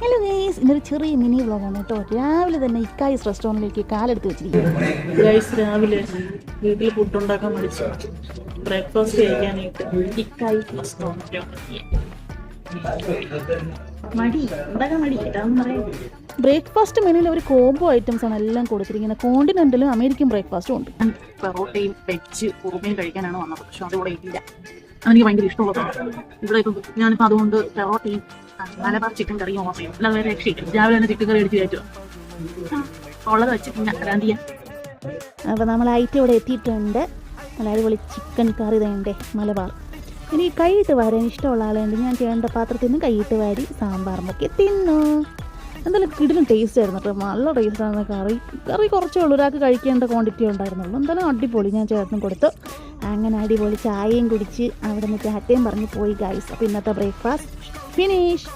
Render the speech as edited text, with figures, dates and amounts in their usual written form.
Hello guys, ഇന്നൊരു ചെറിയ mini വ്ളോഗാണ് കേട്ടോ. രാവിലെ തന്നെ ഇക്കായ്സ് റെസ്റ്റോറൻറ്റിലേക്ക് കാലെടുത്ത് വെച്ചിരിക്കുന്നു. ഗൈസ്, രാവിലെ വീട്ടിൽ ഫുഡ് ഉണ്ടാക്കാൻ മടിച്ചു ബ്രേക്ക്ഫാസ്റ്റ് കഴിക്കാനായിട്ട് ഇക്കായ്സ് റെസ്റ്റോറൻറ്റ് മടി ഉണ്ടാക്കാൻ മടി ഇതാന്ന് പറയാം. ബ്രേക്ക്ഫാസ്റ്റ് മെനുവിൽ ഒരു കോംബോ ഐറ്റംസ് ആണ് എല്ലാം കൊടുത്തിരിക്കുന്നത്. കോണ്ടിനെന്റലും അമേരിക്കൻ ബ്രേക്ക്ഫാസ്റ്റും ഉണ്ട്. പൊറോട്ടയും വെജ് കുറുമയും കഴിക്കാനാണ് വന്നത്, പക്ഷെ അതിവിടെ ഇല്ല. അതെനിക്ക് ഭയങ്കര ഇഷ്ടമുള്ളതാണ്. ഇവിടെ ഇപ്പം ഞാനിപ്പോൾ അതുകൊണ്ട് പൊറോട്ടയും മലബാർ ചിക്കൻ കറിയും ഓർഡർ ചെയ്യും. അല്ലാതെ വേറെ രക്ഷയില്ല. രാവിലെ തന്നെ ചിക്കൻ കറി അടിച്ച് കയറ്റുക ഉള്ളത് വെച്ച് പിന്നെ ഗാന്ധിയ. അപ്പോൾ നമ്മൾ ഐറ്റം ഇവിടെ എത്തിയിട്ടുണ്ട്. നല്ല അടിപൊളി ചിക്കൻ കറി തേണ്ടേ മലബാർ. ഇനി കൈയിട്ട് വാരാൻ ഇഷ്ടമുള്ള ആളുണ്ട്. ഞാൻ ചെയ്യേണ്ട പാത്രത്തിൽ നിന്ന് കൈയിട്ട് വാരി സാമ്പാറിനൊക്കെ തിന്നു. എന്തായാലും കിടിലും ടേസ്റ്റ് ആയിരുന്നു കേട്ടോ. നല്ല ടേസ്റ്റ് ആയിരുന്നു. കറി കുറച്ചേ ഉള്ളൂ, ഒരാൾക്ക് കഴിക്കേണ്ട ക്വാണ്ടിറ്റി ഉണ്ടായിരുന്നുള്ളൂ. എന്തായാലും അടിപൊളി. ഞാൻ ചേട്ടനും കൊടുത്തു. അങ്ങനെ അടിപൊളി ചായയും കുടിച്ച് അവിടെ നിന്ന് ടാറ്റയും പറഞ്ഞ് പോയി ഗൈസ്. അപ്പോൾ ഇന്നത്തെ ബ്രേക്ക്ഫാസ്റ്റ് ഫിനിഷ്.